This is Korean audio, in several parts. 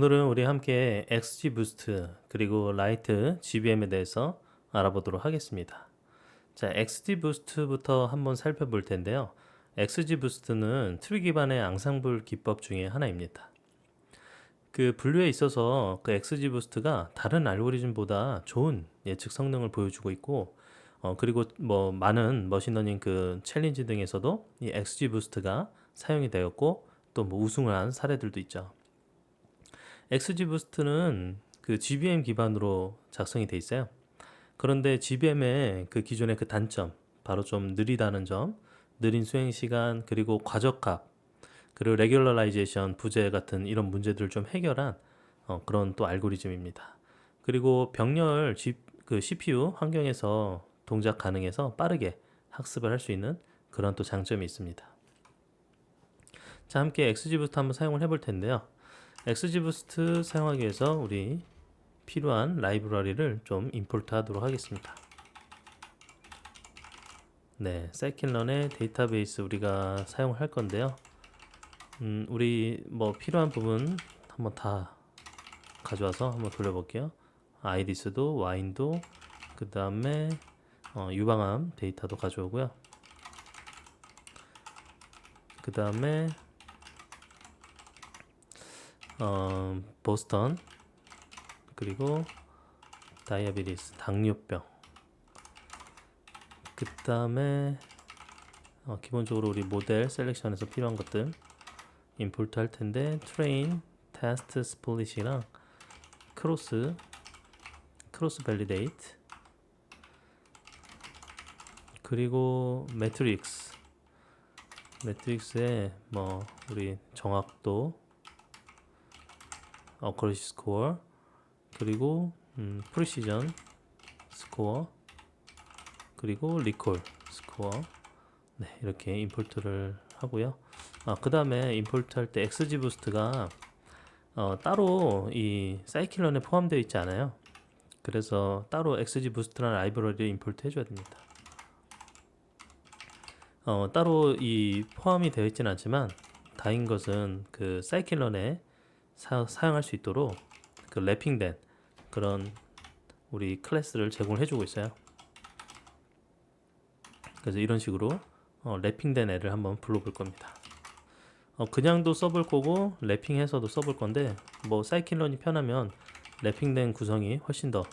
오늘은 우리 함께 XGBoost 그리고 라이트 GBM에 대해서 알아보도록 하겠습니다. 자, XGBoost부터 한번 살펴볼 텐데요. XGBoost는 트리 기반의 앙상블 기법 중에 하나입니다. 그 분류에 있어서 그 XGBoost가 다른 알고리즘보다 좋은 예측 성능을 보여주고 있고, 그리고 뭐 많은 머신러닝 그 챌린지 등에서도 이 XGBoost가 사용이 되었고 또 뭐 우승을 한 사례들도 있죠. XGBoost는 그 GBM 기반으로 작성이 돼 있어요. 그런데 GBM의 그 기존의 그 단점, 바로 좀 느리다는 점, 느린 수행 시간, 그리고 과적합, 그리고 레귤러라이제이션 부재 같은 이런 문제들을 좀 해결한 그런 또 알고리즘입니다. 그리고 병렬 그 CPU 환경에서 동작 가능해서 빠르게 학습을 할 수 있는 그런 또 장점이 있습니다. 자, 함께 XGBoost 한번 사용을 해볼 텐데요. XGBoost 사용하기 위해서 우리 필요한 라이브러리를 좀 임포트 하도록 하겠습니다. 네, scikit-learn의 데이터베이스 우리가 사용을 할 건데요. 우리 뭐 필요한 부분 한번 다 가져와서 한번 돌려볼게요. 아이디스도 와인도 그 다음에 유방암 데이터도 가져오고요. 그 다음에 보스턴 그리고 다이아베티스 당뇨병 그 다음에 기본적으로 우리 모델 셀렉션에서 필요한 것들 임포트 할 텐데 트레인, 테스트 스플릿이랑 크로스 밸리데이트 그리고 매트릭스에 뭐 우리 정확도 어커리시 스코어 그리고 프리시전 스코어 그리고 리콜 스코어 네, 이렇게 임포트를 하고요. 그 다음에 임포트 할 때 XGBoost가 따로 이 scikit-learn에 포함되어 있지 않아요. 그래서 따로 XGBoost라는 라이브러리를 임포트 해줘야 됩니다. 따로 이 포함이 되어 있지는 않지만 다인 것은 그 scikit-learn에 사용할 수 있도록 그 랩핑된 그런 우리 클래스를 제공을 해주고 있어요. 그래서 이런 식으로 랩핑된 애를 한번 불러볼 겁니다. 그냥도 써볼 거고 랩핑해서도 써볼 건데 뭐 scikit-learn이 편하면 랩핑된 구성이 훨씬 더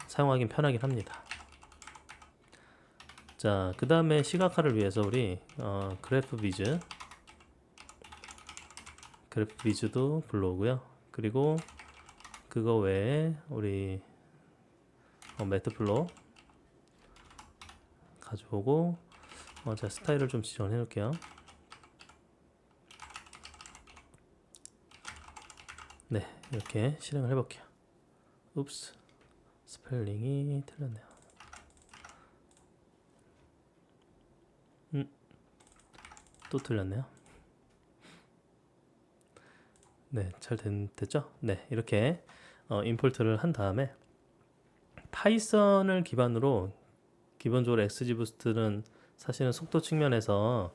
사용하긴 편하긴 합니다. 자, 그 다음에 시각화를 위해서 우리 그래프 비즈도 불러오고요. 그리고 그거 외에 우리 매트플로 가져오고 자, 스타일을 좀 지정해 놓을게요. 네, 이렇게 실행을 해볼게요. 읍스, 스펠링이 틀렸네요. 또 틀렸네요. 네, 잘 됐죠? 네, 이렇게 임포트를 한 다음에 파이썬을 기반으로 기본적으로 XGBoost는 사실은 속도 측면에서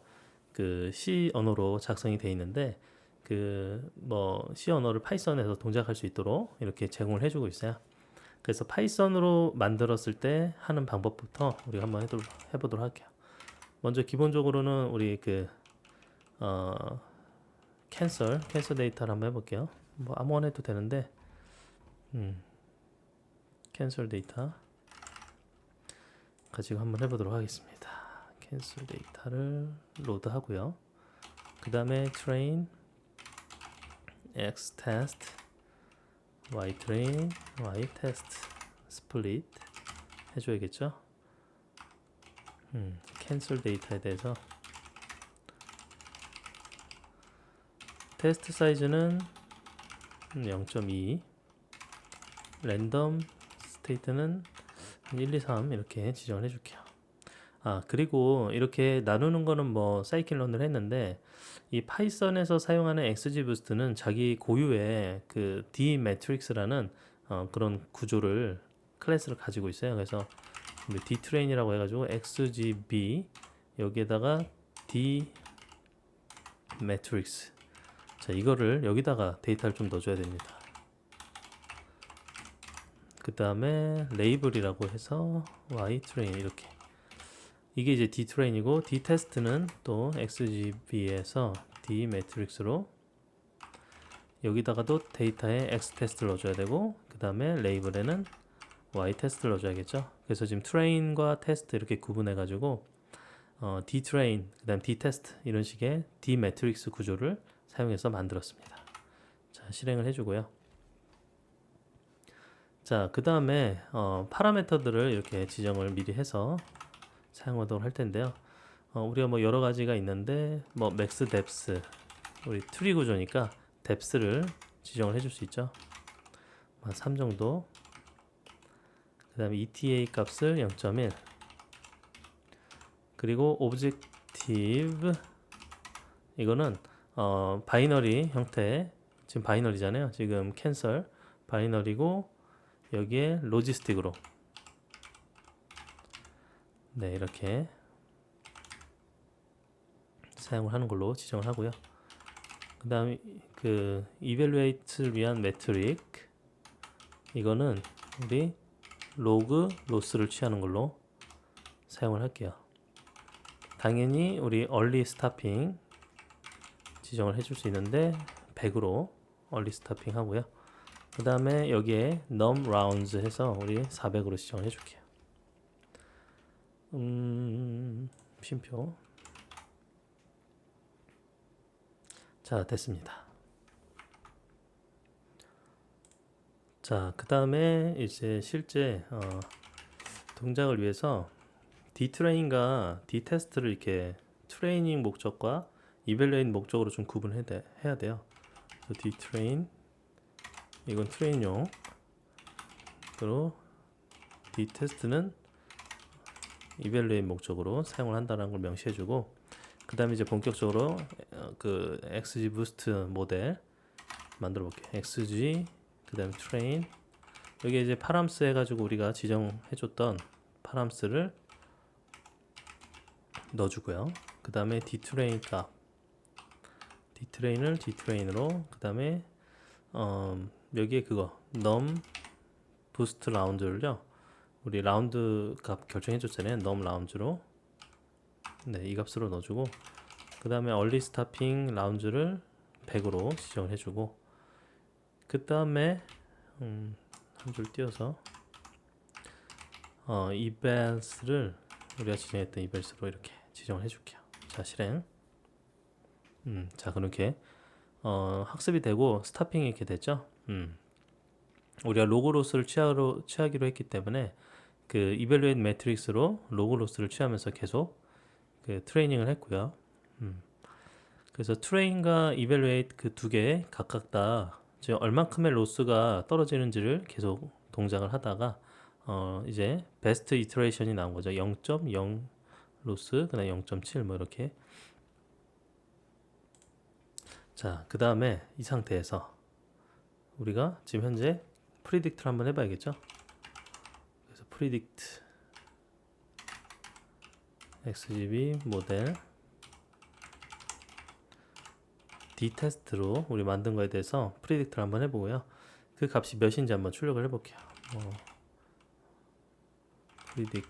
그 C 언어로 작성이 되어 있는데 그 뭐 C 언어를 파이썬에서 동작할 수 있도록 이렇게 제공을 해주고 있어요. 그래서 파이썬으로 만들었을 때 하는 방법부터 우리가 한번 해보도록 할게요. 먼저 기본적으로는 우리 그 캔슬 데이터를 한번 해볼게요. 뭐 아무거나 해도 되는데 캔슬 데이터 가지고 한번 해보도록 하겠습니다. 캔슬 데이터를 로드 하고요. 그 다음에 train x test y train y test split 해줘야겠죠. 캔슬 데이터에 대해서 테스트 사이즈는 0.2 랜덤 스테이트는 1, 2, 3 이렇게 지정을 해줄게요. 그리고 이렇게 나누는 거는 뭐 scikit-learn을 했는데 이 파이썬에서 사용하는 XGBoost는 자기 고유의 그 dmatrix라는 그런 구조를 클래스를 가지고 있어요. 그래서 dtrain이라고 해가지고 xgb 여기에다가 dmatrix 자, 이거를 여기다가 데이터를 좀 넣어줘야 됩니다. 그 다음에 레이블이라고 해서 yTrain 이렇게, 이게 이제 dTrain이고 dTest는 또 XGB에서 d매트릭스로 여기다가도 데이터에 xTest를 넣어줘야 되고, 그 다음에 레이블에는 yTest를 넣어줘야겠죠. 그래서 지금 train과 test 이렇게 구분해 가지고 dTrain, 그 다음 dTest 이런 식의 d매트릭스 구조를 사용해서 만들었습니다. 자, 실행을 해주고요. 자, 그 다음에 파라미터들을 이렇게 지정을 미리 해서 사용하도록 할 텐데요. 우리가 뭐 여러 가지가 있는데, 뭐 맥스 뎁스, 우리 트리 구조니까 뎁스를 지정을 해줄 수 있죠. 한 3 정도. 그 다음에 ETA 값을 0.1, 그리고 오브젝티브, 이거는 바이너리 형태, 지금 바이너리잖아요. 지금 캔슬 바이너리고, 여기에 로지스틱으로, 네, 이렇게 사용을 하는 걸로 지정을 하고요. 그 다음에 그 이벨루에이트를 위한 매트릭, 이거는 우리 로그 로스를 취하는 걸로 사용을 할게요. 당연히 우리 얼리 스타핑 지정을 해줄 수 있는데 100으로 얼리 스타핑 하고요. 그 다음에 여기에 num rounds 해서 우리 400으로 지정을 해줄게요. 쉼표. 자, 됐습니다. 자, 그 다음에 이제 실제 동작을 위해서 dTrain과 dTest를 이렇게 트레이닝 목적과 이벨루에이트 목적으로 좀 구분해야 돼요. dTrain, 이건 트레인용, 그리고 dTest는 이벨루에이트 목적으로 사용을 한다는 걸 명시해주고, 그 다음에 이제 본격적으로 그 XGBoost 모델 만들어 볼게요. XG, 그 다음에 train, 여기 이제 파람스 해가지고 우리가 지정해줬던 파람스를 넣어주고요. 그 다음에 dTrain 값, dTrain을 dTrain으로, 그 다음에 여기에 그거 num boost round를요, 우리 라운드 값 결정해줬잖아요. num rounds로, 네, 이 값으로 넣어주고, 그 다음에 early stopping rounds를 100으로 지정을 해주고, 그 다음에 한 줄 띄워서 evals를 우리가 지정했던 evals로 이렇게 지정을 해줄게요. 자, 실행. 자, 그렇게 학습이 되고 스타핑이 이렇게 됐죠. 우리가 로그 로스를 취하기로 했기 때문에 그 evaluate 매트릭스로 로그 로스를 취하면서 계속 그 트레이닝을 했고요. 그래서 트레인과 evaluate 그 두 개 각각 다 지금 얼만큼의 로스가 떨어지는지를 계속 동작을 하다가 이제 베스트 이터레이션이 나온 거죠. 0.0 로스, 그다음 0.7 뭐 이렇게. 자, 그 다음에 이 상태에서 우리가 지금 현재 프리딕트를 한번 해봐야겠죠. 그래서 프리딕트 XGB 모델 dTest로 우리 만든 거에 대해서 프리딕트를 한번 해보고요. 그 값이 몇인지 한번 출력을 해볼게요. 프리딕트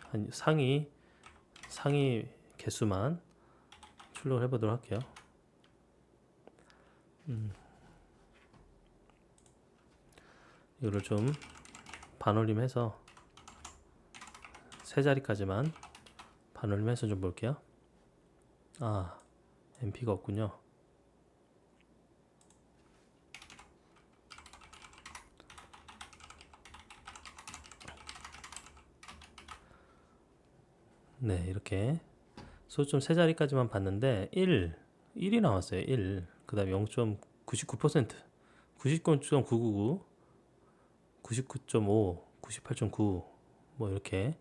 한 상위 개수만 출력을 해보도록 할게요. 이거를 좀 반올림해서 세 자리까지만 반올림해서 좀 볼게요. 아, MP가 없군요. 네, 이렇게 소점 세 자리까지만 봤는데 1이 나왔어요. 1. 그 다음에 0.99%, 99.999, 99.5, 98.9 뭐 이렇게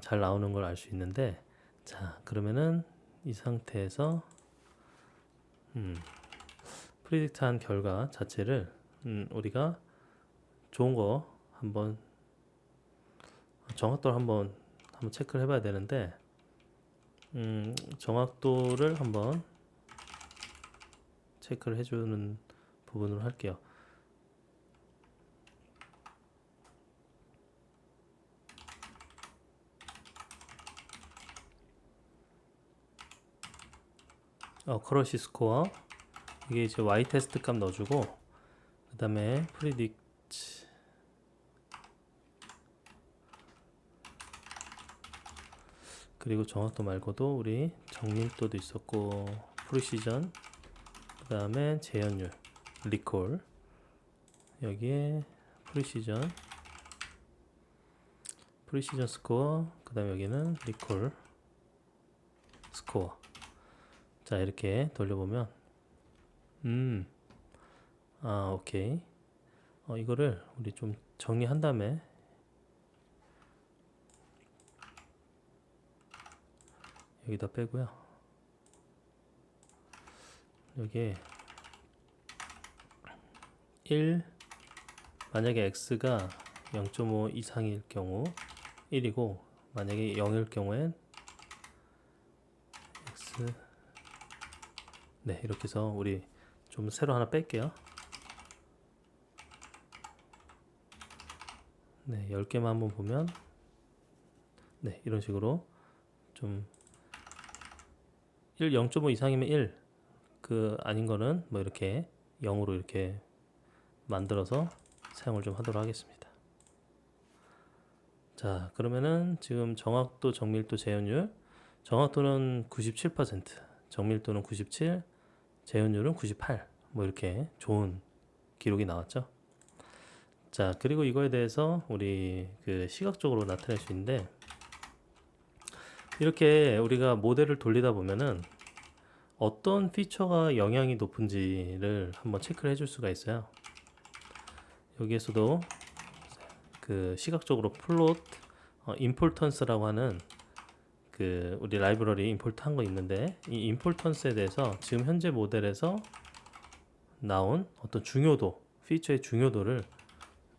잘 나오는 걸 알 수 있는데, 자, 그러면은 이 상태에서 프리딕트한 결과 자체를 우리가 좋은 거 한번 정확도를 한번 체크를 해봐야 되는데, 정확도를 한번 체크를 해주는 부분으로 할게요. 커러시 스코어, 이게 이제 y 테스트 값 넣어주고, 그 다음에 프리딕트, 그리고 정확도 말고도 우리 정밀도도 있었고, 프리시전, 그 다음에 재현율, 리콜, 여기에 프리시전 스코어, 그 다음에 여기는 리콜 스코어. 자, 이렇게 돌려보면 오케이. 이거를 우리 좀 정리한 다음에 여기다 빼고요. 여기에 1, 만약에 x가 0.5 이상일 경우 1이고, 만약에 0일 경우엔 x, 네, 이렇게 해서 우리 좀 새로 하나 뺄게요. 네, 10개만 한번 보면, 네, 이런 식으로 좀 0.5 이상이면 1, 그 아닌 거는 뭐 이렇게 0으로 이렇게 만들어서 사용을 좀 하도록 하겠습니다. 자, 그러면은 지금 정확도, 정밀도, 재현율, 정확도는 97%, 정밀도는 97, 재현율은 98, 뭐 이렇게 좋은 기록이 나왔죠. 자, 그리고 이거에 대해서 우리 그 시각적으로 나타낼 수 있는데, 이렇게 우리가 모델을 돌리다 보면은 어떤 피처가 영향이 높은지를 한번 체크를 해줄 수가 있어요. 여기에서도 그 시각적으로 플롯 임폴턴스라고 하는 그 우리 라이브러리 임포트 한 거 있는데, 이 임폴턴스에 대해서 지금 현재 모델에서 나온 어떤 중요도, 피처의 중요도를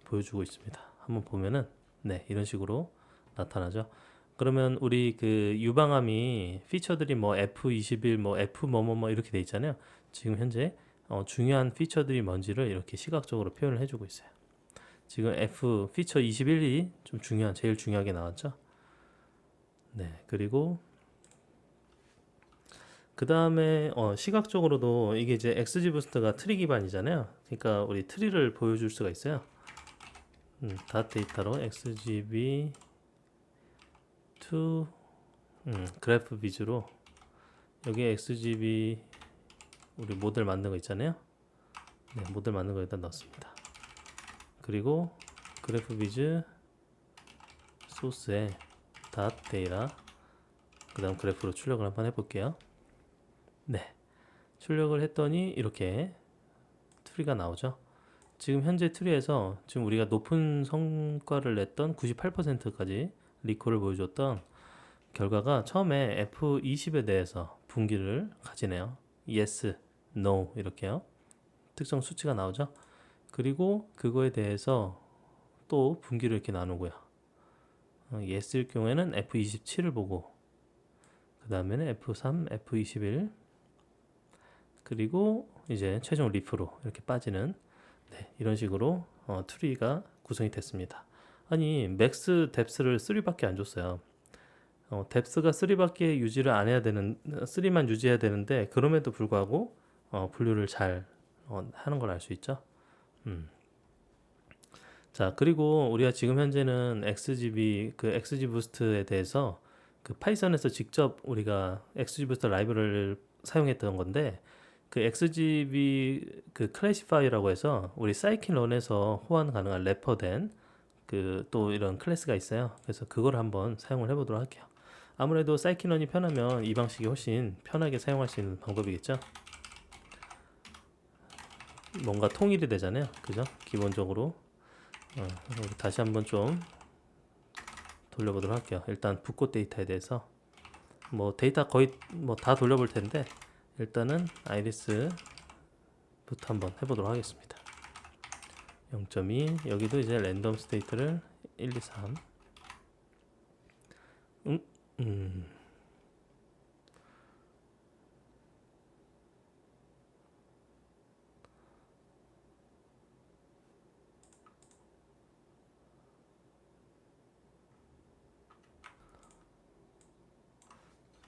보여주고 있습니다. 한번 보면은 네, 이런 식으로 나타나죠. 그러면 우리 그 유방암이 피처들이 뭐 F21, 뭐 F 뭐뭐뭐 이렇게 돼 있잖아요. 지금 현재 중요한 피처들이 뭔지를 이렇게 시각적으로 표현을 해주고 있어요. 지금 F 피처 21이 좀 제일 중요하게 나왔죠. 네, 그리고 그 다음에 시각적으로도 이게 이제 XG 부스트가 트리 기반이잖아요. 그러니까 우리 트리를 보여줄 수가 있어요. 닷 데이터로 XGB to 그래프 위주로 여기에 XGB 우리 모델 만든 거 있잖아요. 네, 모델 만든 거 일단 넣습니다. 그리고 그래프 위즈 소스에 닷 데이터, 그 다음 그래프로 출력을 한번 해볼게요. 네, 출력을 했더니 이렇게 트리가 나오죠. 지금 현재 트리에서 지금 우리가 높은 성과를 냈던 98%까지 리콜을 보여줬던 결과가 처음에 F20에 대해서 분기를 가지네요. Yes, No 이렇게요. 특정 수치가 나오죠. 그리고 그거에 대해서 또 분기를 이렇게 나누고요. Yes일 경우에는 F27을 보고, 그 다음에는 F3, F21, 그리고 이제 최종 리프로 이렇게 빠지는, 네, 이런 식으로 트리가 구성이 됐습니다. 아니, 맥스 뎁스를 3밖에 안 줬어요. 뎁스가 3밖에 유지를 안 해야 되는, 3만 유지해야 되는데, 그럼에도 불구하고 분류를 잘 하는 걸 알 수 있죠. 자, 그리고 우리가 지금 현재는 XG 부스트에 대해서 그 파이썬에서 직접 우리가 XG 부스트 라이브러리를 사용했던 건데, 그 XGB 그 클래시파이라고 해서 우리 사이킨런에서 호환 가능한 래퍼된 그 또 이런 클래스가 있어요. 그래서 그걸 한번 사용을 해보도록 할게요. 아무래도 사이킨런이 편하면 이 방식이 훨씬 편하게 사용할 수 있는 방법이겠죠. 뭔가 통일이 되잖아요, 그죠? 기본적으로. 다시 한번 좀 돌려보도록 할게요. 일단 붓꽃 데이터에 대해서 뭐 데이터 거의 뭐 다 돌려볼 텐데, 일단은 아이리스부터 한번 해보도록 하겠습니다. 0.2, 여기도 이제 랜덤 스테이트를 1, 2, 3.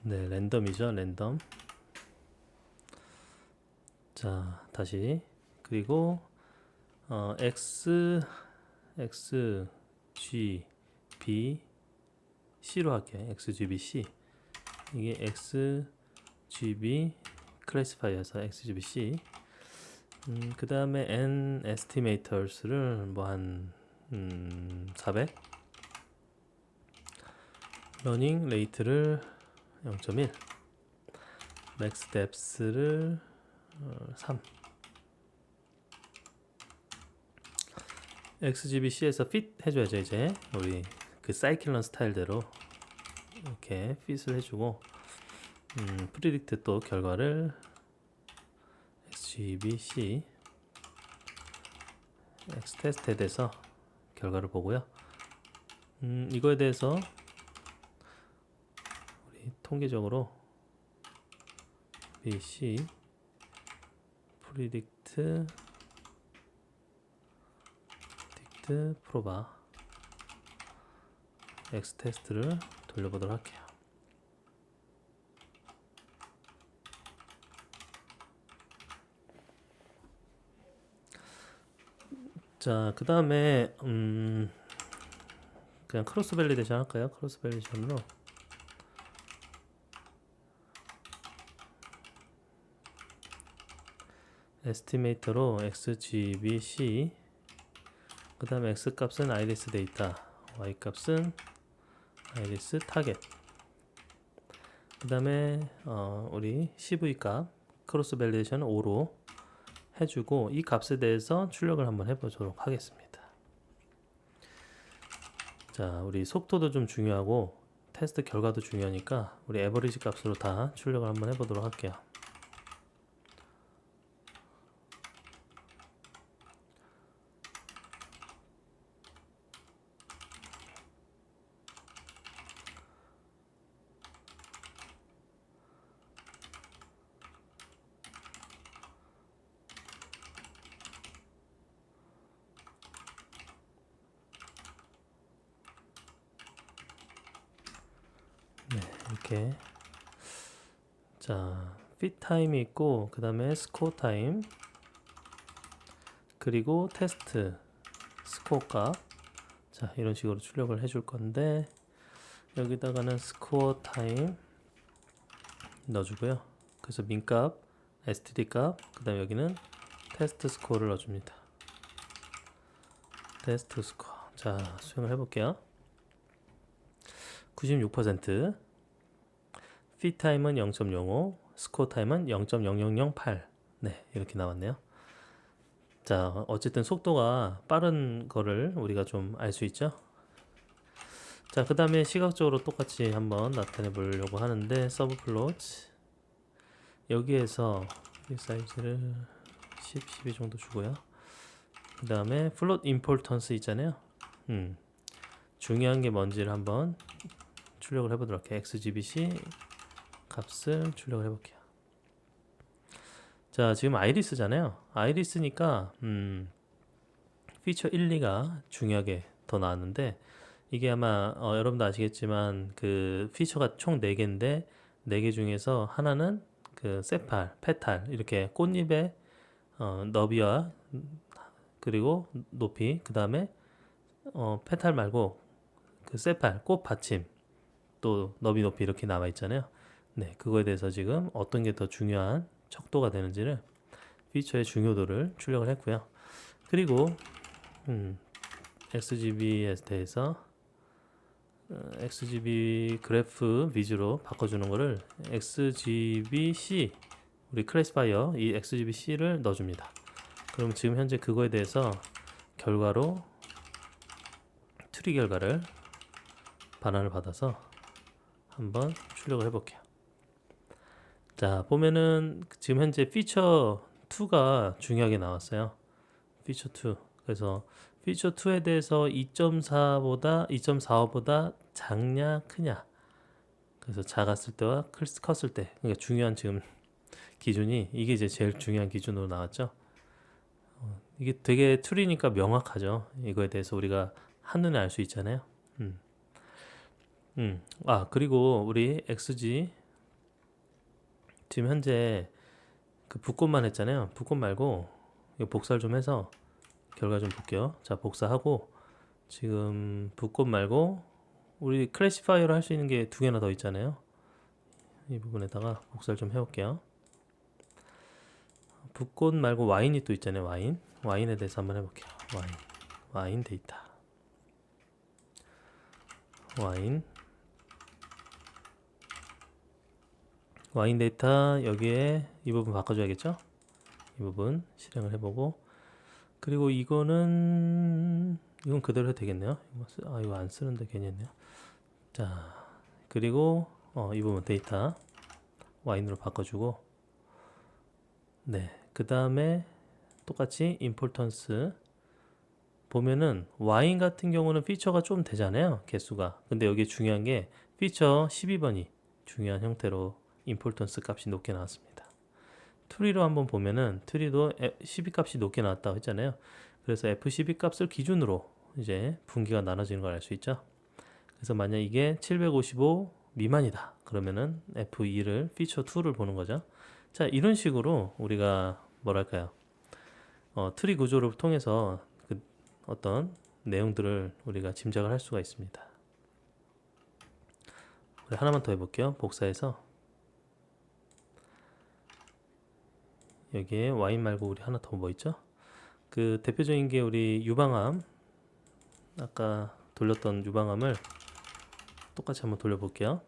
네, 랜덤이죠, 랜덤. 자, 다시. 그리고 x, g, b, c로 할게요. x, g, b, c. 이게 x, g, b 클래시파이어서 x, g, b, c. 그 다음에 n estimators,를 뭐 한 400. 러닝 레이트를 0.1. 맥스 뎁스를 3. XGBC에서 fit 해줘야죠. 이제 우리 그 사이클런 스타일대로 이렇게 fit을 해주고 프리딕트 또 결과를 XGBC X테스트에 대해서 결과를 보고요. 이거에 대해서 우리 통계적으로 BC 프리딕트 프로바 X테스트를 돌려보도록 할게요. 자, 그 다음에 그냥 크로스 밸리데이션 할까요? 크로스 밸리데이션으로 에스티메이터로 XGBC, 그 다음에 X 값은 아이리스 데이터, Y 값은 아이리스 타겟, 그 다음에 우리 CV 값 크로스 밸리데이션 5로 해주고 이 값에 대해서 출력을 한번 해보도록 하겠습니다. 자, 우리 속도도 좀 중요하고 테스트 결과도 중요하니까 우리 에버리지 값으로 다 출력을 한번 해보도록 할게요. 네, 이렇게. 자, fit 타임이 있고 그 다음에 스코어 타임, 그리고 테스트 스코어 값. 자, 이런 식으로 출력을 해줄 건데 여기다가는 스코어 타임 넣어주고요. 그래서 민값, std 값, 그 다음에 여기는 테스트 스코어를 넣어줍니다. 테스트 스코어. 자, 수행을 해볼게요. 96%, fit 타임은 0.05, 스코어 타임은 0.0008. 네, 이렇게 나왔네요. 자, 어쨌든 속도가 빠른 거를 우리가 좀 알 수 있죠. 자, 그 다음에 시각적으로 똑같이 한번 나타내 보려고 하는데 서브 플롯, 여기에서 이 사이즈를 10, 12 정도 주고요. 그 다음에 플롯 임포턴스 있잖아요. 중요한 게 뭔지를 한번 출력을 해보도록 할게요. XGBC 값을 출력을 해볼게요. 자, 지금 아이리스잖아요. 아이리스니까 피처 1, 2가 중요하게 더 나왔는데 이게 아마 여러분도 아시겠지만 그 피처가 총 4개인데 4개 중에서 하나는 그 세팔, 페탈, 이렇게 꽃잎의 너비와 그리고 높이, 그 다음에 페탈 말고 그 세팔, 꽃 받침, 또 너비, 높이 이렇게 나와 있잖아요. 네, 그거에 대해서 지금 어떤 게 더 중요한 척도가 되는지를 피처의 중요도를 출력을 했고요. 그리고 XGB에 대해서 XGB 그래프 위주로 바꿔주는 거를 XGBC, 우리 클래시파이어 이 XGBC를 넣어줍니다. 그럼 지금 현재 그거에 대해서 결과로 트리 결과를 반환을 받아서 한번 출력을 해볼게요. 자, 보면은 지금 현재 피처 2가 중요하게 나왔어요. 피처 2. 그래서 피처 2에 대해서 2.45보다 작냐 크냐, 그래서 작았을 때와 컸을 때, 그러니까 중요한 지금 기준이 이게 이제 제일 중요한 기준으로 나왔죠. 이게 되게 툴이니까 명확하죠. 이거에 대해서 우리가 한눈에 알 수 있잖아요. 그리고 우리 XG 지금 현재 그 붓꽃만 했잖아요. 붓꽃 말고 이거 복사를 좀 해서 결과 좀 볼게요. 자, 복사하고 지금 붓꽃 말고 우리 클래시파이어로 할 수 있는 게 두 개나 더 있잖아요. 이 부분에다가 복사를 좀 해볼게요. 붓꽃 말고 와인이 또 있잖아요. 와인에 대해서 한번 해볼게요. 와인 데이터, 와인 데이터. 여기에 이 부분 바꿔줘야겠죠. 이 부분 실행을 해보고, 그리고 이건 그대로 해도 되겠네요. 이거 안 쓰는데 괜히 했네요. 자, 그리고 이 부분 데이터 와인으로 바꿔주고, 네, 그 다음에 똑같이 임포턴스 보면은 와인 같은 경우는 피처가 좀 되잖아요, 개수가. 근데 여기 중요한 게 피처 12번이 중요한 형태로 임포턴스 값이 높게 나왔습니다. 트리로 한번 보면은 트리도 12 값이 높게 나왔다고 했잖아요. 그래서 F12 값을 기준으로 이제 분기가 나눠지는 걸 알 수 있죠. 그래서 만약 이게 755 미만이다 그러면은 F2를 피처 2를 보는 거죠. 자, 이런 식으로 우리가 뭐랄까요, 트리 구조를 통해서 그 어떤 내용들을 우리가 짐작을 할 수가 있습니다. 우리 하나만 더 해볼게요. 복사해서 여기에 와인 말고 우리 하나 더 뭐 있죠? 그 대표적인 게 우리 유방암, 아까 돌렸던 유방암을 똑같이 한번 돌려볼게요.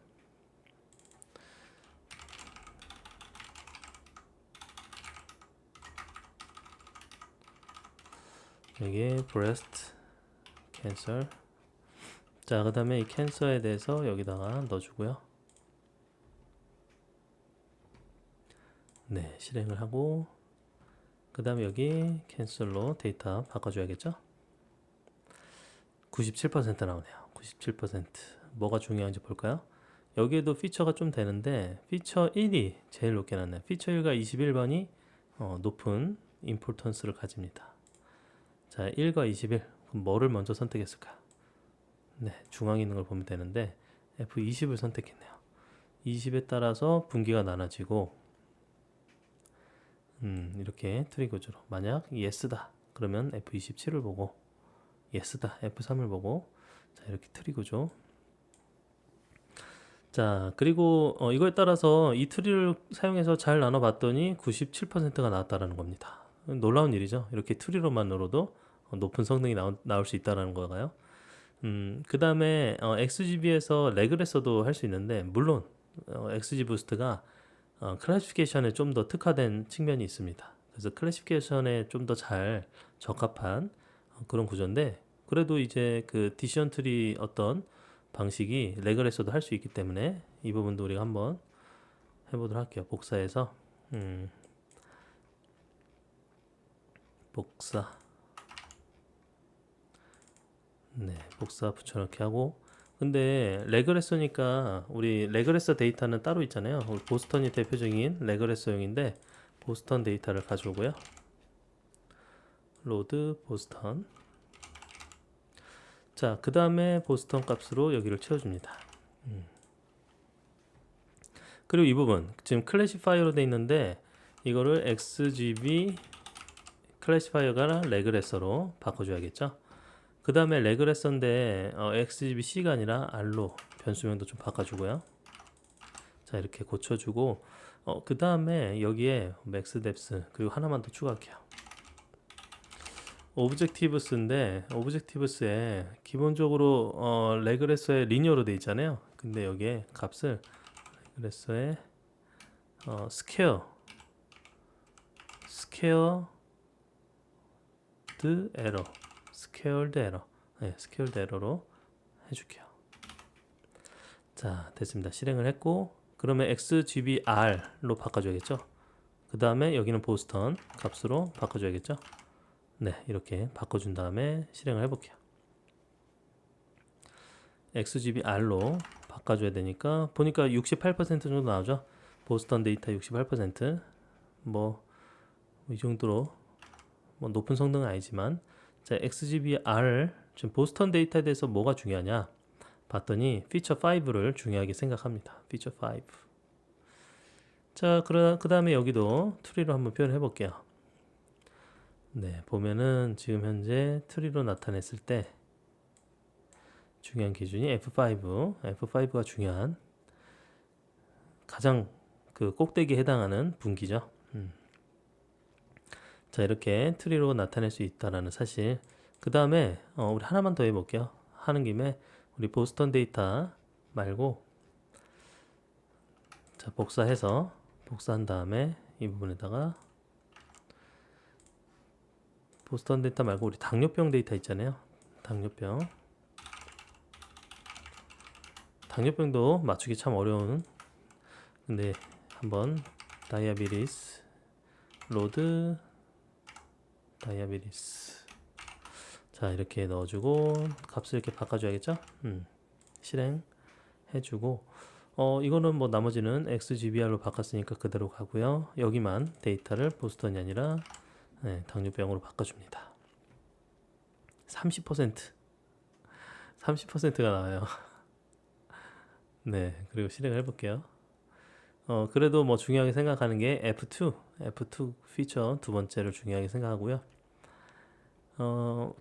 여기에 breast cancer. 자, 그 다음에 이 캔서에 대해서 여기다가 넣어주고요. 네, 실행을 하고 그 다음에 여기 캔슬로 데이터 바꿔줘야겠죠. 97% 나오네요. 97%. 뭐가 중요한지 볼까요? 여기에도 피처가 좀 되는데 피처 1이 제일 높게 나왔네요. 피처 1과 21번이 높은 임포턴스를 가집니다. 자, 1과 21. 그럼 뭐를 먼저 선택했을까? 네, 중앙에 있는 걸 보면 되는데 F20을 선택했네요. 20에 따라서 분기가 나눠지고 이렇게 트리 구조로 만약 yes다 그러면 F27을 보고 yes다 F3을 보고, 자, 이렇게 트리 구조. 자, 그리고 이거에 따라서 이 트리를 사용해서 잘 나눠봤더니 97%가 나왔다라는 겁니다. 놀라운 일이죠. 이렇게 트리로만으로도 높은 성능이 나올 수 있다라는 거가요. 그 다음에 XGB에서 레그레서도 할 수 있는데, 물론 XG 부스트가 클래시피케이션에 좀 더 특화된 측면이 있습니다. 그래서 클래시피케이션에 좀 더 잘 적합한 그런 구조인데, 그래도 이제 그 디시전 트리 어떤 방식이 레그레서도 할 수 있기 때문에 이 부분도 우리가 한번 해보도록 할게요. 복사해서 복사, 네, 복사 붙여넣기 하고. 근데 레그레서니까 우리 레그레서 데이터는 따로 있잖아요. 우리 보스턴이 대표적인 레그레서용인데 보스턴 데이터를 가져오고요. 로드 보스턴. 자, 그 다음에 보스턴 값으로 여기를 채워줍니다. 그리고 이 부분 지금 클래시파이어로 돼 있는데 이거를 XGB 클래시파이어가 레그레서로 바꿔줘야겠죠. 그 다음에 레그레서인데 XGBC가 아니라 R로 변수명도 좀 바꿔주고요. 자, 이렇게 고쳐주고 그 다음에 여기에 맥스 뎁스 그리고 하나만 더 추가할게요. 오브젝티브스인데 오브젝티브스에 기본적으로 레그레서에 리니어로 돼 있잖아요. 근데 여기에 값을 레그레서에 스퀘어드 에러, 네, 스퀘어드 에러로 해줄게요. 자, 됐습니다. 실행을 했고, 그러면 XGBR로 바꿔줘야겠죠. 그 다음에 여기는 보스턴 값으로 바꿔줘야겠죠. 네, 이렇게 바꿔준 다음에 실행을 해볼게요. XGBR로 바꿔줘야 되니까 보니까 68% 정도 나오죠. 보스턴 데이터 68%. 뭐 이 정도로 뭐 높은 성능은 아니지만, 자, XGBR 지금 보스턴 데이터에 대해서 뭐가 중요하냐 봤더니 피처 5를 중요하게 생각합니다. 피처 5. 자, 그 다음에 여기도 트리로 한번 표현해 볼게요. 네, 보면은 지금 현재 트리로 나타냈을 때 중요한 기준이 F5가 중요한 가장 그 꼭대기에 해당하는 분기죠. 자, 이렇게 트리로 나타낼 수 있다라는 사실. 그 다음에 우리 하나만 더 해볼게요. 하는 김에 우리 보스턴 데이터 말고 자, 복사한 다음에 이 부분에다가 보스턴 데이터 말고 우리 당뇨병 데이터 있잖아요. 당뇨병도 맞추기 참 어려운. 근데 한번 다이아비리스 로드 다이아비리스 자, 이렇게 넣어주고 값을 이렇게 바꿔줘야겠죠. 실행해주고 이거는 뭐 나머지는 XGBR로 바꿨으니까 그대로 가고요. 여기만 데이터를 보스턴이 아니라 당뇨병으로 바꿔줍니다. 30%가 나와요. 네, 그리고 실행을 해볼게요. 그래도 뭐 중요하게 생각하는 게 F2 피처 두 번째를 중요하게 생각하고요.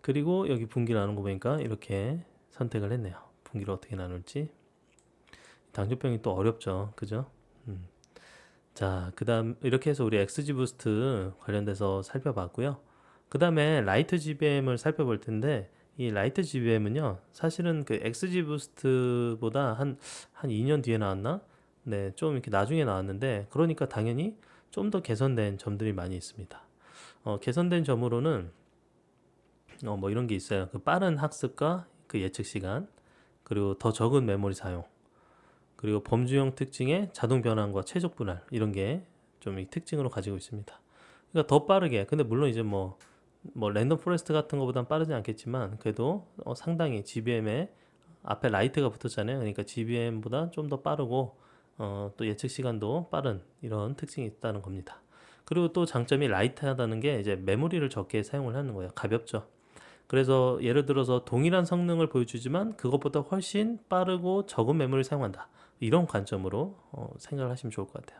그리고 여기 분기 나눈 거 보니까 이렇게 선택을 했네요. 분기를 어떻게 나눌지. 당뇨병이 또 어렵죠, 그죠? 자, 그 다음 이렇게 해서 우리 XG 부스트 관련돼서 살펴봤고요. 그 다음에 라이트 GBM을 살펴볼 텐데 이 라이트 GBM은요 사실은 그 XG 부스트보다 한 2년 뒤에 나왔나? 네, 좀 이렇게 나중에 나왔는데 그러니까 당연히 좀 더 개선된 점들이 많이 있습니다. 개선된 점으로는 뭐 이런 게 있어요. 그 빠른 학습과 그 예측 시간, 그리고 더 적은 메모리 사용, 그리고 범주형 특징의 자동 변환과 최적 분할 이런 게 좀 이 특징으로 가지고 있습니다. 그러니까 더 빠르게. 근데 물론 이제 뭐 랜덤 포레스트 같은 것보단 빠르지 않겠지만 그래도 상당히 GBM에 앞에 라이트가 붙었잖아요. 그러니까 GBM보다 좀 더 빠르고 또 예측 시간도 빠른 이런 특징이 있다는 겁니다. 그리고 또 장점이 라이트하다는 게 이제 메모리를 적게 사용을 하는 거예요. 가볍죠. 그래서 예를 들어서 동일한 성능을 보여주지만 그것보다 훨씬 빠르고 적은 메모리를 사용한다. 이런 관점으로 생각을 하시면 좋을 것 같아요.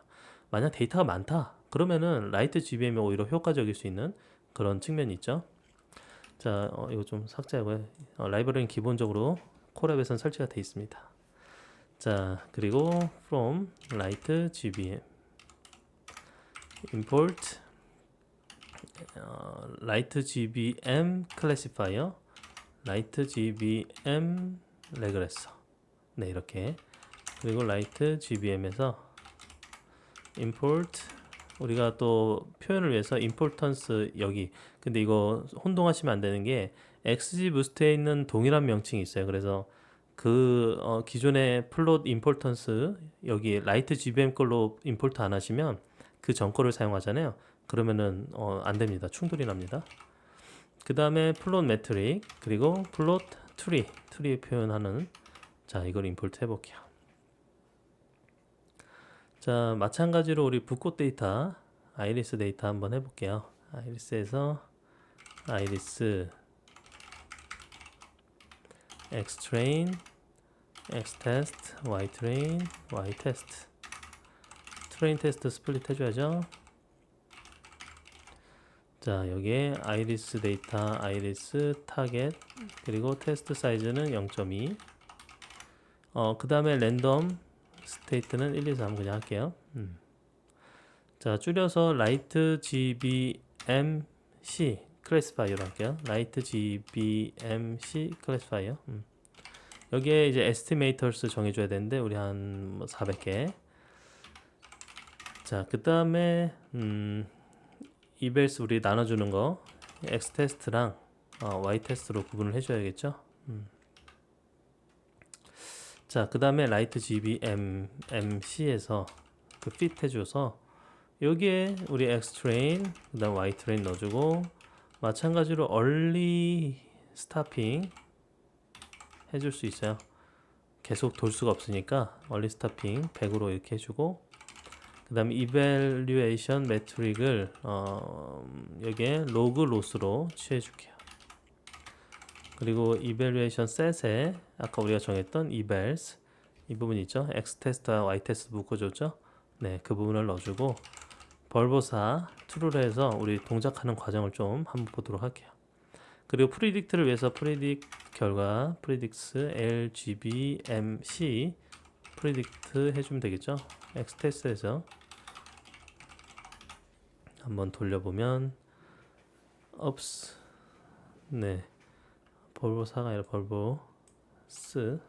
만약 데이터가 많다. 그러면은 라이트 GBM이 오히려 효과적일 수 있는 그런 측면이 있죠. 자, 이거 좀 삭제하고요. 라이브러리는 기본적으로 콜앱에서는 설치가 되어 있습니다. 자, 그리고 from light GBM import light GBM classifier light GBM regressor 네, 이렇게. 그리고 light GBM에서 import 우리가 또 표현을 위해서 importance 여기. 근데 이거 혼동하시면 안 되는 게 XG 부스트에 있는 동일한 명칭이 있어요. 그래서 그 기존의 플롯 importance 여기 라이트 GBM 걸로 임포트 안 하시면 그 전 거를 사용하잖아요. 그러면은 안 됩니다. 충돌이 납니다. 그 다음에 플롯 매트릭 그리고 플롯 트리 표현하는 자, 이걸 임포트 해볼게요. 자, 마찬가지로 우리 붓꽃 데이터 아이리스 데이터 한번 해볼게요. 아이리스에서 아이리스 xtrain xtest ytrain ytest 트레인 테스트 스플릿 해줘야죠. 자, 여기에 아이리스 데이터 아이리스 타겟 그리고 테스트 사이즈는 0.2 그 다음에 랜덤 스테이트는 1, 2, 3 그냥 할게요. 자, 줄여서 라이트 GBMC 클래시파이어로 할게요. 라이트 GBMC 클래시파이어. 여기에 이제 에스티메이터스 정해줘야 되는데 우리 한 400개. 자, 그 다음에 이벨스 우리 나눠주는 거 X 테스트랑 Y 테스트로 구분을 해줘야겠죠. 자, 그 다음에 라이트 GBMC에서 그 fit 해줘서 여기에 우리 X 트레인 그 다음 Y 트레인 넣어주고 마찬가지로 early stopping 해줄 수 있어요. 계속 돌 수가 없으니까 early stopping 100으로 이렇게 해주고 그 다음에 evaluation metric을 여기에 log loss로 취해줄게요. 그리고 evaluation set에 아까 우리가 정했던 evals 이 부분 있죠. X 테스트와 Y 테스트 묶어줬죠. 네, 그 부분을 넣어주고 벌보사 true로 해서 우리 동작하는 과정을 좀 한번 보도록 할게요. 그리고 프리딕트를 위해서 프리딕 결과 predicts lgbmc 프리딕트 해주면 되겠죠. 엑스테스에서 한번 돌려보면 ups 네 벌보사가 아니라 벌보스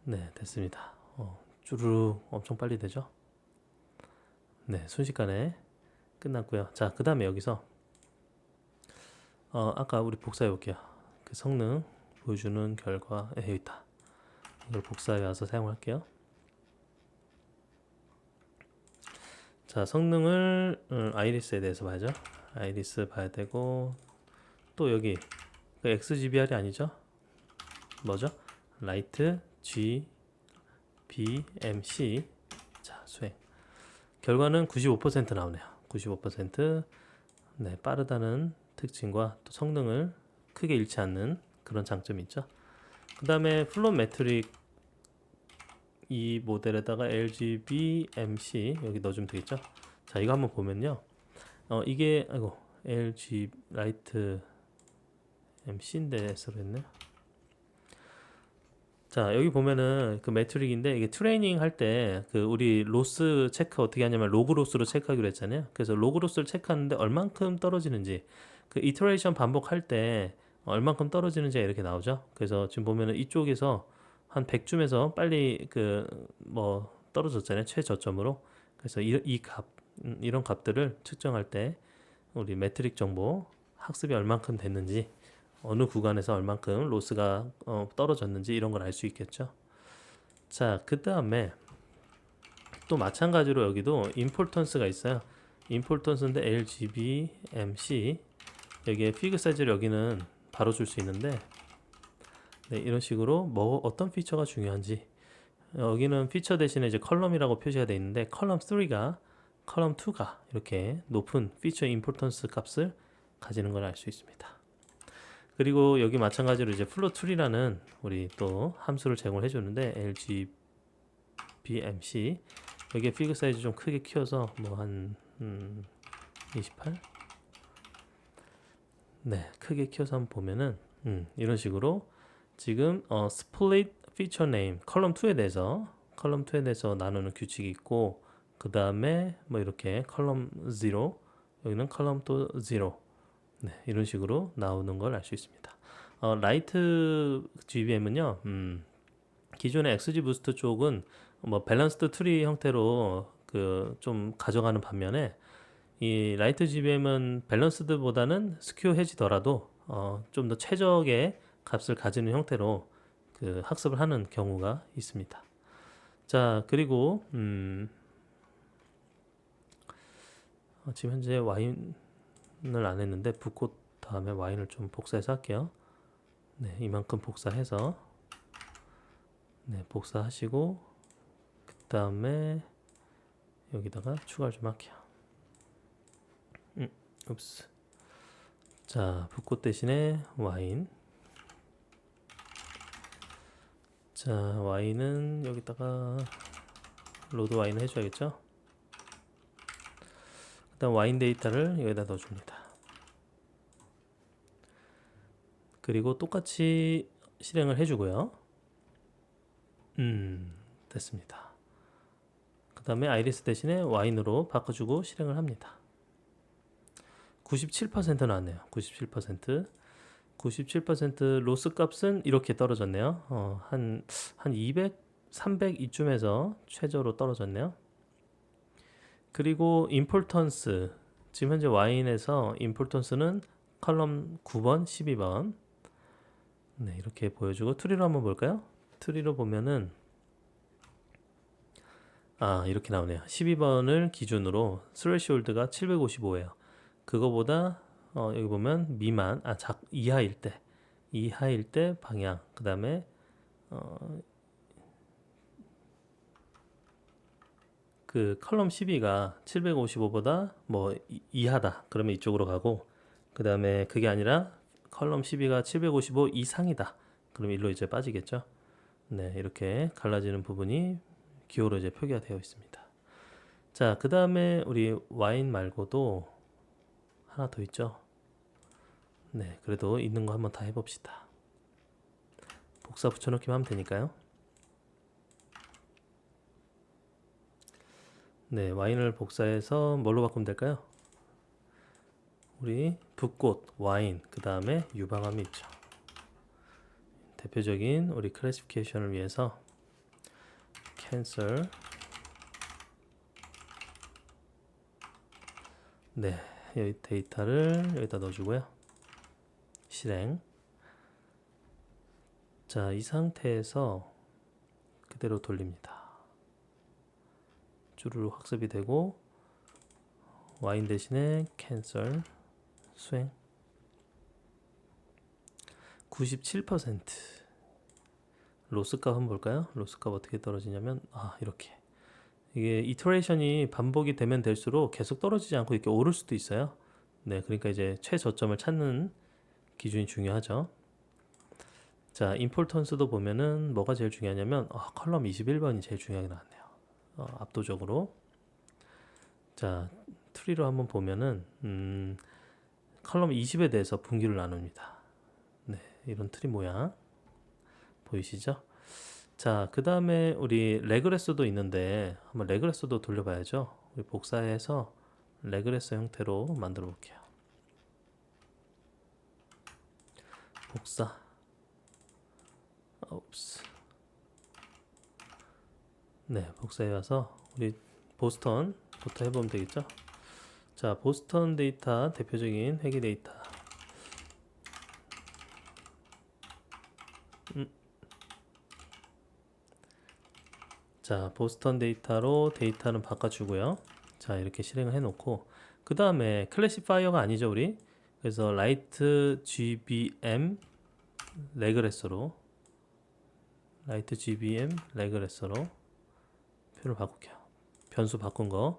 네 됐습니다. 쭈르륵 엄청 빨리 되죠. 네 순식간에 끝났고요. 자 그 다음에 여기서 아까 우리 복사해 볼게요. 그 성능 보여주는 결과 여기 있다. 이걸 복사해 와서 사용할게요. 자 성능을 아이리스에 대해서 봐야죠. 아이리스 봐야 되고 또 여기 그 XGBR이 아니죠? 뭐죠? 라이트 GBMC 자 수행 결과는 95% 나오네요. 95% 네, 빠르다는 특징과 또 성능을 크게 잃지 않는 그런 장점이 있죠. 그 다음에 플롯 매트릭 이 모델에다가 LGBMC 여기 넣어주면 되겠죠. 자 이거 한번 보면요. 이게 아이고 LG 라이트 MC인데 S로 했네. 자 여기 보면은 그 매트릭인데 이게 트레이닝 할 때 그 우리 로스 체크 어떻게 하냐면 로그 로스로 체크하기로 했잖아요. 그래서 로그 로스를 체크하는데 얼만큼 떨어지는지 그 이터레이션 반복할 때 얼만큼 떨어지는지 이렇게 나오죠. 그래서 지금 보면은 이쪽에서 한 100쯤에서 빨리 그 뭐 떨어졌잖아요. 최저점으로. 그래서 이 값 이런 값들을 측정할 때 우리 매트릭 정보 학습이 얼만큼 됐는지 어느 구간에서 얼만큼 로스가 떨어졌는지 이런 걸 알 수 있겠죠. 자, 그 다음에 또 마찬가지로 여기도 임포턴스가 있어요. 임포턴스인데 LGBMC 여기에 피그 사이즈를 여기는 바로 줄 수 있는데 네, 이런 식으로 뭐 어떤 피처가 중요한지 여기는 피처 대신에 이제 컬럼이라고 표시가 되어 있는데 컬럼 3가 컬럼 2가 이렇게 높은 피처 임포턴스 값을 가지는 걸 알 수 있습니다. 그리고 여기 마찬가지로 이제 플롯툴이라는 우리 또 함수를 제공해 주는데 lgbmc 여기에 피그 사이즈 좀 크게 키워서 뭐 한 28? 네, 크게 키워서 한번 보면은 이런 식으로 지금 split feature name 컬럼 2에 대해서 나누는 규칙이 있고 그 다음에 뭐 이렇게 컬럼 0 여기는 컬럼 또 0 네, 이런 식으로 나오는 걸 알 수 있습니다. 라이트 GBM은요, 기존의 XG 부스트 쪽은 뭐 밸런스드 트리 형태로 그 좀 가져가는 반면에 이 라이트 GBM은 밸런스드보다는 스큐해지더라도 좀 더 최적의 값을 가지는 형태로 그 학습을 하는 경우가 있습니다. 자, 그리고 지금 현재 와인을 안 했는데 붓꽃 다음에 와인을 좀 복사해서 할게요. 네, 이만큼 복사해서 네, 복사하시고 그 다음에 여기다가 추가를 좀 할게요. 읍스. 자, 붓꽃 대신에 와인. 자, 와인은 여기다가 로드 와인을 해줘야겠죠. 그 다음 와인 데이터를 여기다 넣어줍니다. 그리고 똑같이 실행을 해주고요. 됐습니다. 그 다음에 아이리스 대신에 와인으로 바꿔주고 실행을 합니다. 97% 나왔네요. 97% 로스 값은 이렇게 떨어졌네요. 한 200, 300 이쯤에서 최저로 떨어졌네요. 그리고 임포턴스 지금 현재 와인에서 임포턴스는 컬럼 9번, 12번 네, 이렇게 보여주고 트리로 한번 볼까요? 트리로 보면은 이렇게 나오네요. 12번을 기준으로 스레시홀드가 755예요. 그거보다 여기 보면 미만, 이하일 때 방향, 그 다음에 그 컬럼 12가 755보다 뭐 이하다. 그러면 이쪽으로 가고, 그 다음에 그게 아니라 컬럼 12가 755 이상이다. 그럼 일로 이제 빠지겠죠. 네, 이렇게 갈라지는 부분이 기호로 이제 표기가 되어 있습니다. 자, 그 다음에 우리 와인 말고도 하나 더 있죠. 네, 그래도 있는 거 한번 다 해봅시다. 복사 붙여넣기만 하면 되니까요. 네, 와인을 복사해서 뭘로 바꾸면 될까요? 우리 붓꽃, 와인, 그 다음에 유방암이 있죠. 대표적인 우리 클래시피케이션을 위해서 cancel. 네, 여기 데이터를 여기다 넣어주고요. 실행. 자, 이 상태에서 그대로 돌립니다. 주르륵 학습이 되고 와인 대신에 cancel 수행 97%. 로스값 한번 볼까요? 로스값 어떻게 떨어지냐면 이렇게 이게 이터레이션이 반복이 되면 될수록 계속 떨어지지 않고 이렇게 오를 수도 있어요. 네, 그러니까 이제 최저점을 찾는 기준이 중요하죠. 자, 임포턴스도 보면은 뭐가 제일 중요하냐면 컬럼 21번이 제일 중요하게 나왔네요. 압도적으로. 자, 트리로 한번 보면은 컬럼 20에 대해서 분기를 나눕니다. 네, 이런 트리 모양 보이시죠? 자, 그 다음에 우리 레그레서도 있는데 한번 레그레서도 돌려봐야죠. 우리 복사해서 레그레서 형태로 만들어 볼게요. 복사. 네, 복사해 와서 우리 보스턴부터 해보면 되겠죠. 자, 보스턴 데이터 대표적인 회계 데이터. 자, 보스턴 데이터로 데이터는 바꿔주고요. 자, 이렇게 실행을 해놓고 그 다음에 클래시파이어가 아니죠, 우리. 그래서 라이트 GBM 레그레서로 표를 바꿀게요. 변수 바꾼 거,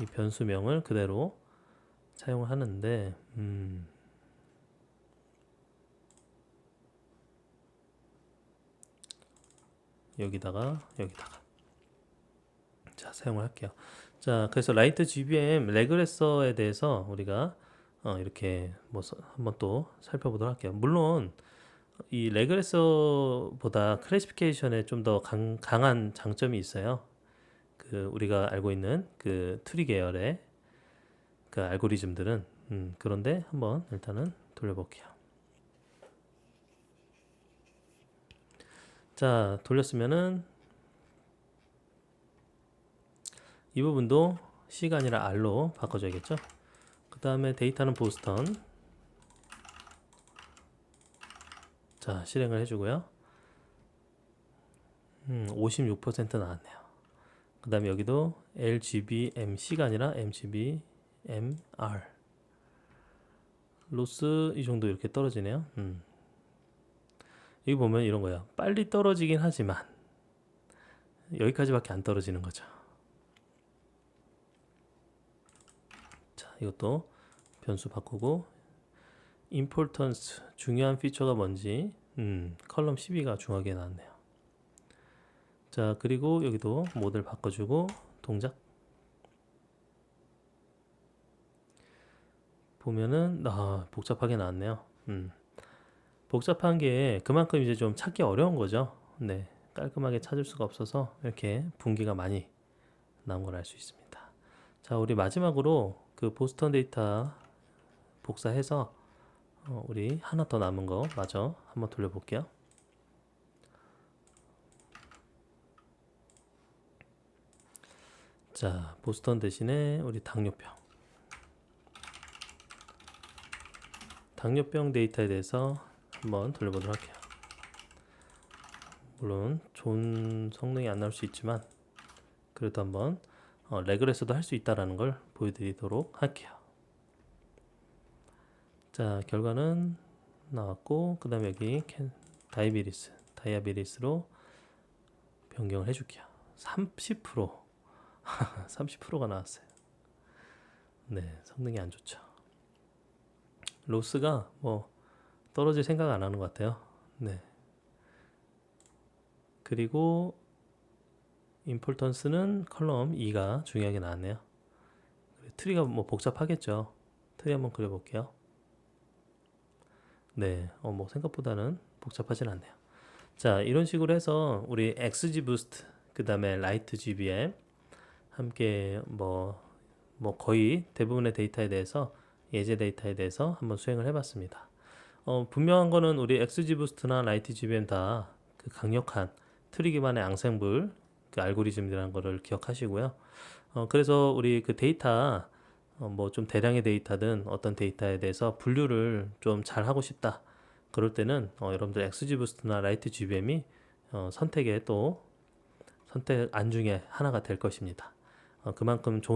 이 변수명을 그대로 사용을 하는데 여기다가 자, 사용을 할게요. 자, 그래서 라이트 GBM 레그레서에 대해서 우리가 이렇게 뭐 한번 또 살펴보도록 할게요. 물론 이 레그레서보다 클래시피케이션에 좀 더 강한 장점이 있어요. 그 우리가 알고 있는 그 트리 계열의 그 알고리즘들은 그런데 한번 일단은 돌려볼게요. 자, 돌렸으면은 이 부분도 C가 아니라 R로 바꿔줘야겠죠. 그 다음에 데이터는 보스턴. 자, 실행을 해주고요. 56% 나왔네요. 그 다음에 여기도 LGBMC가 아니라 MGBMR. 로스 이 정도 이렇게 떨어지네요. 여기 보면 이런 거예요. 빨리 떨어지긴 하지만 여기까지밖에 안 떨어지는 거죠. 자, 이것도 변수 바꾸고 importance 중요한 피처가 뭔지 컬럼 12가 중요하게 나왔네요. 자, 그리고 여기도 모델 바꿔주고 동작 보면은 복잡하게 나왔네요. 복잡한 게 그만큼 이제 좀 찾기 어려운 거죠. 네, 깔끔하게 찾을 수가 없어서 이렇게 분기가 많이 나온 걸 알 수 있습니다. 자, 우리 마지막으로 그 보스턴 데이터 복사해서 우리 하나 더 남은 거 마저 한번 돌려볼게요. 자, 보스턴 대신에 우리 당뇨병 데이터에 대해서 한번 돌려보도록 할게요. 물론 좋은 성능이 안 나올 수 있지만 그래도 한번 레그레서도 할 수 있다라는 걸 보여드리도록 할게요. 자, 결과는 나왔고 그 다음에 여기 다이아비리스로 변경을 해줄게요. 30% 30%가 나왔어요. 네, 성능이 안 좋죠. 로스가 뭐 떨어질 생각 안 하는 것 같아요. 네. 그리고 임포턴스는 컬럼 2가 중요하게 나왔네요. 트리가 뭐 복잡하겠죠. 트리 한번 그려볼게요. 네, 뭐 생각보다는 복잡하진 않네요. 자, 이런 식으로 해서 우리 XG 부스트, 그 다음에 라이트 GBM 함께 뭐 거의 대부분의 데이터에 대해서 예제 데이터에 대해서 한번 수행을 해봤습니다. 분명한 거는 우리 XG 부스트나 라이트 GBM 다 그 강력한 트리 기반의 앙생블 그 알고리즘이라는 거를 기억하시고요. 그래서 우리 그 데이터 뭐 좀 대량의 데이터든 어떤 데이터에 대해서 분류를 좀 잘 하고 싶다. 그럴 때는 여러분들 XG 부스트나 라이트 GBM이 선택의 또 선택 안 중에 하나가 될 것입니다. 그만큼 좋은